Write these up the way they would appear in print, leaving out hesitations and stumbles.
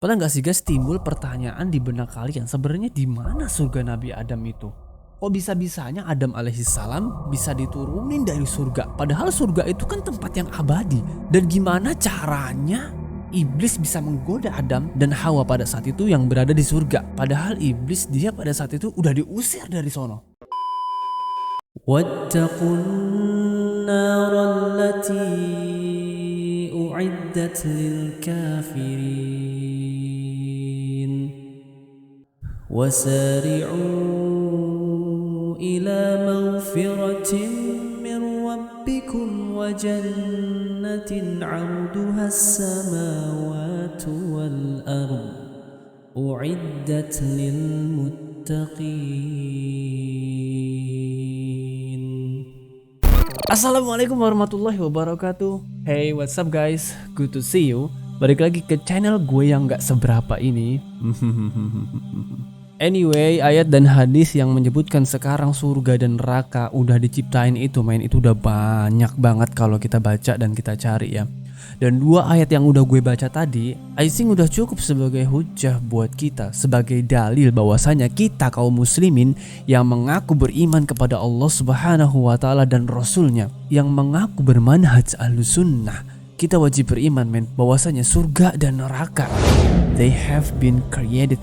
Pernah nggak sih guys timbul pertanyaan di benak kalian sebenarnya di mana surga Nabi Adam itu? Kok bisa-bisanya Adam alaihissalam bisa diturunin dari surga? Padahal surga itu kan tempat yang abadi. Dan gimana caranya iblis bisa menggoda Adam dan Hawa pada saat itu yang berada di surga? Padahal iblis dia pada saat itu udah diusir dari sono. واتقوا النار التي أعدت للكافرين وسارعوا إلى مغفرة من ربكم وجنة عرضها السماوات والأرض أعدت للمتقين. Assalamualaikum warahmatullahi wabarakatuh. Hey, what's up guys? Good to see you. Balik lagi ke channel gue yang gak seberapa ini. Anyway, ayat dan hadis yang menyebutkan sekarang surga dan neraka udah diciptain itu udah banyak banget kalau kita baca dan kita cari ya. Dan dua ayat yang udah gue baca tadi, I think udah cukup sebagai hujah buat kita, sebagai dalil bahwasanya kita kaum muslimin yang mengaku beriman kepada Allah Subhanahu wa taala dan Rasulnya, yang mengaku bermanhaj Ahlussunnah, kita wajib beriman bahwasanya surga dan neraka they have been created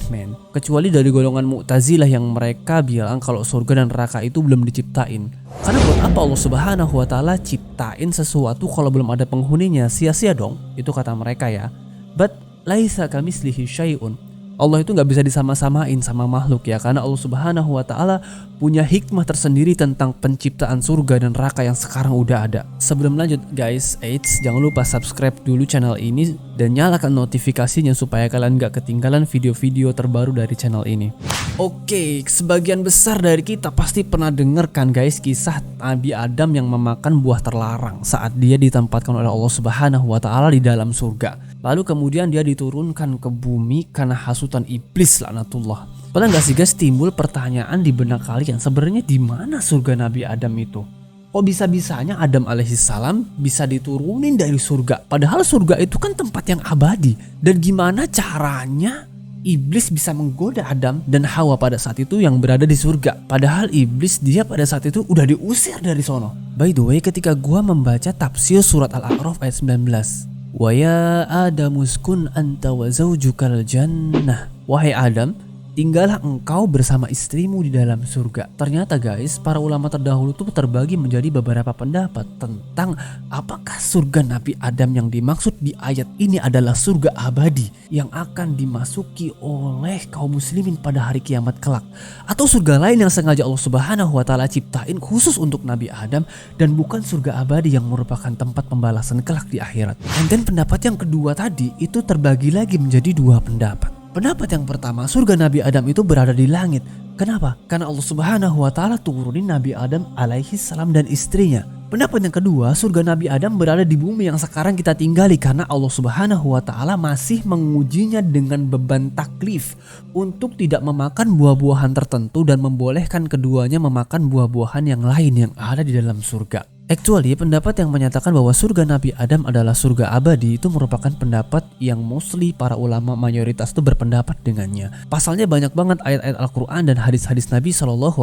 kecuali dari golongan Mu'tazilah yang mereka bilang kalau surga dan neraka itu belum diciptain. Karena buat apa Allah Subhanahu wa taala ciptain sesuatu kalau belum ada penghuninya? Sia-sia dong, itu kata mereka ya. But laisa kamitslihi syai'un. Allah itu gak bisa disama-samain sama makhluk ya, karena Allah Subhanahu wa taala punya hikmah tersendiri tentang penciptaan surga dan neraka yang sekarang udah ada. Sebelum lanjut guys, jangan lupa subscribe dulu channel ini dan nyalakan notifikasinya supaya kalian gak ketinggalan video-video terbaru dari channel ini. Oke, sebagian besar dari kita pasti pernah dengar kan guys kisah Nabi Adam yang memakan buah terlarang saat dia ditempatkan oleh Allah Subhanahu wa taala di dalam surga. Lalu kemudian dia diturunkan ke bumi karena hasutan iblis laknatullah. Pernah gak sih guys timbul pertanyaan di benak kalian sebenarnya di mana surga Nabi Adam itu? Kok bisa-bisanya Adam alaihissalam bisa diturunin dari surga? Padahal surga itu kan tempat yang abadi. Dan gimana caranya iblis bisa menggoda Adam dan Hawa pada saat itu yang berada di surga? Padahal iblis dia pada saat itu udah diusir dari sono. By the way, ketika gua membaca tafsir surat Al-A'raf ayat 19, wa ya Adam uskun anta wa zaujukal jannah. Wahai Adam, tinggallah engkau bersama istrimu di dalam surga. Ternyata guys, para ulama terdahulu tuh terbagi menjadi beberapa pendapat tentang apakah surga Nabi Adam yang dimaksud di ayat ini adalah surga abadi yang akan dimasuki oleh kaum muslimin pada hari kiamat kelak, atau surga lain yang sengaja Allah Subhanahu wa taala ciptain khusus untuk Nabi Adam dan bukan surga abadi yang merupakan tempat pembalasan kelak di akhirat. Dan pendapat yang kedua tadi itu terbagi lagi menjadi dua pendapat. Pendapat yang pertama, surga Nabi Adam itu berada di langit. Kenapa? Karena Allah Subhanahu wa taala turunin Nabi Adam alaihi salam dan istrinya. Pendapat yang kedua, surga Nabi Adam berada di bumi yang sekarang kita tinggali karena Allah Subhanahu wa taala masih mengujinya dengan beban taklif untuk tidak memakan buah-buahan tertentu dan membolehkan keduanya memakan buah-buahan yang lain yang ada di dalam surga. Actually, pendapat yang menyatakan bahwa surga Nabi Adam adalah surga abadi itu merupakan pendapat yang mostly para ulama mayoritas itu berpendapat dengannya. Pasalnya banyak banget ayat-ayat Al-Quran dan hadis-hadis Nabi SAW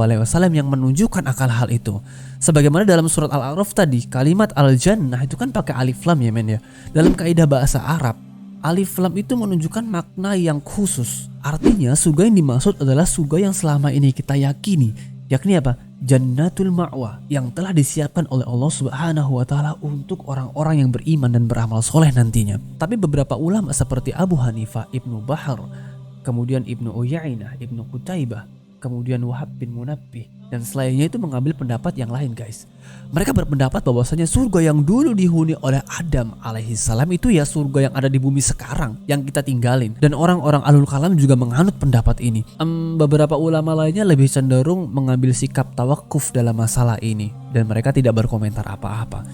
yang menunjukkan akal hal itu. Sebagaimana dalam surat Al-A'raf tadi, kalimat Al-Jannah itu kan pakai alif lam ya men ya. Dalam kaidah bahasa Arab, alif lam itu menunjukkan makna yang khusus. Artinya surga yang dimaksud adalah surga yang selama ini kita yakini, yakni apa? Jannatul Ma'wa, yang telah disiapkan oleh Allah Subhanahu wa taala untuk orang-orang yang beriman dan beramal soleh nantinya. Tapi beberapa ulama seperti Abu Hanifah, Ibnu Bahar, kemudian Ibnu Uyainah, Ibnu Qutaibah, kemudian Wahab bin Munabbih dan selainnya itu mengambil pendapat yang lain guys. Mereka berpendapat bahwasanya surga yang dulu dihuni oleh Adam alaihissalam itu ya surga yang ada di bumi sekarang yang kita tinggalin. Dan orang-orang Ahlul Kalam juga menganut pendapat ini. Beberapa ulama lainnya lebih cenderung mengambil sikap tawakuf dalam masalah ini dan mereka tidak berkomentar apa-apa.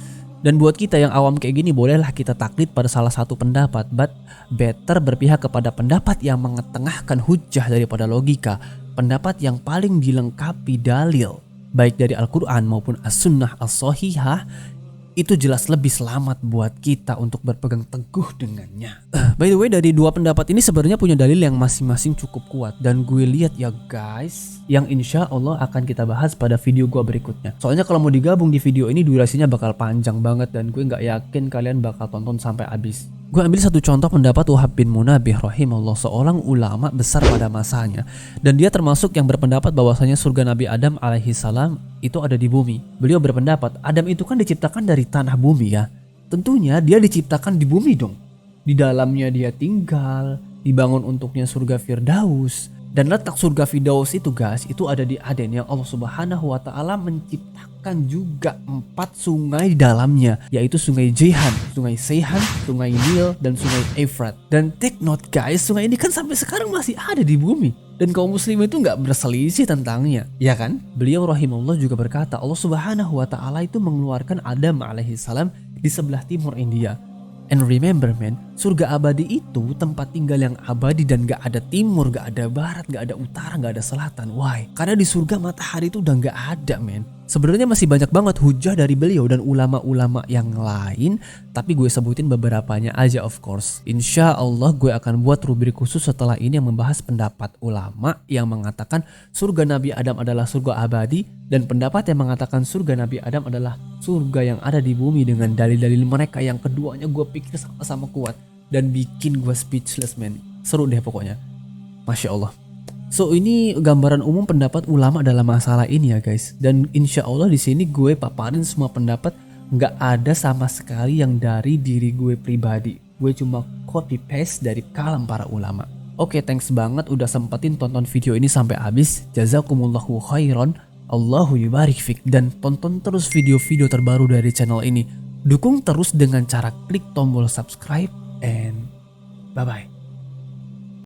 Dan buat kita yang awam kayak gini, bolehlah kita taklid pada salah satu pendapat, but better berpihak kepada pendapat yang mengetengahkan hujah daripada logika, pendapat yang paling dilengkapi dalil baik dari Al-Quran maupun As-Sunnah As-Sahihah itu jelas lebih selamat buat kita untuk berpegang teguh dengannya. By the way, dari dua pendapat ini sebenarnya punya dalil yang masing-masing cukup kuat, dan gue lihat ya guys, yang insya Allah akan kita bahas pada video gue berikutnya. Soalnya kalau mau digabung di video ini durasinya bakal panjang banget, dan gue nggak yakin kalian bakal tonton sampai habis. Gue ambil satu contoh pendapat Wahab bin Munabih rahimahullah, seorang ulama besar pada masanya, dan dia termasuk yang berpendapat bahwasanya surga Nabi Adam alaihi salam itu ada di bumi. Beliau berpendapat Adam itu kan diciptakan dari tanah bumi ya. Tentunya dia diciptakan di bumi dong. Di dalamnya dia tinggal, dibangun untuknya surga Firdaus. Dan letak surga Firdaus itu guys, itu ada di Aden yang Allah Subhanahu wa taala menciptakan juga 4 sungai di dalamnya, yaitu sungai Jihan, sungai Seihan, sungai Nil, dan sungai Efrat. Dan take note guys, sungai ini kan sampai sekarang masih ada di bumi. Dan kaum muslim itu nggak berselisih tentangnya, ya kan? Beliau rahimahullah juga berkata, Allah Subhanahu wa taala itu mengeluarkan Adam alaihi salam di sebelah timur India. And remember man, surga abadi itu tempat tinggal yang abadi dan gak ada timur, gak ada barat, gak ada utara, gak ada selatan. Why? Karena di surga matahari itu udah gak ada man. Sebenarnya masih banyak banget hujah dari beliau dan ulama-ulama yang lain, tapi gue sebutin beberapanya aja of course. Insya Allah gue akan buat rubrik khusus setelah ini yang membahas pendapat ulama yang mengatakan surga Nabi Adam adalah surga abadi, dan pendapat yang mengatakan surga Nabi Adam adalah surga yang ada di bumi dengan dalil-dalil mereka yang keduanya gue pikir sama-sama kuat dan bikin gue speechless man. Seru deh pokoknya. Masya Allah. So ini gambaran umum pendapat ulama dalam masalah ini ya guys. Dan insya Allah di sini gue paparin semua pendapat, nggak ada sama sekali yang dari diri gue pribadi. Gue cuma copy paste dari kalam para ulama. Oke, thanks banget udah sempetin tonton video ini sampai habis. Jazakumullahu khairan. Allahu yubarik fik. Dan tonton terus video-video terbaru dari channel ini. Dukung terus dengan cara klik tombol subscribe and bye bye.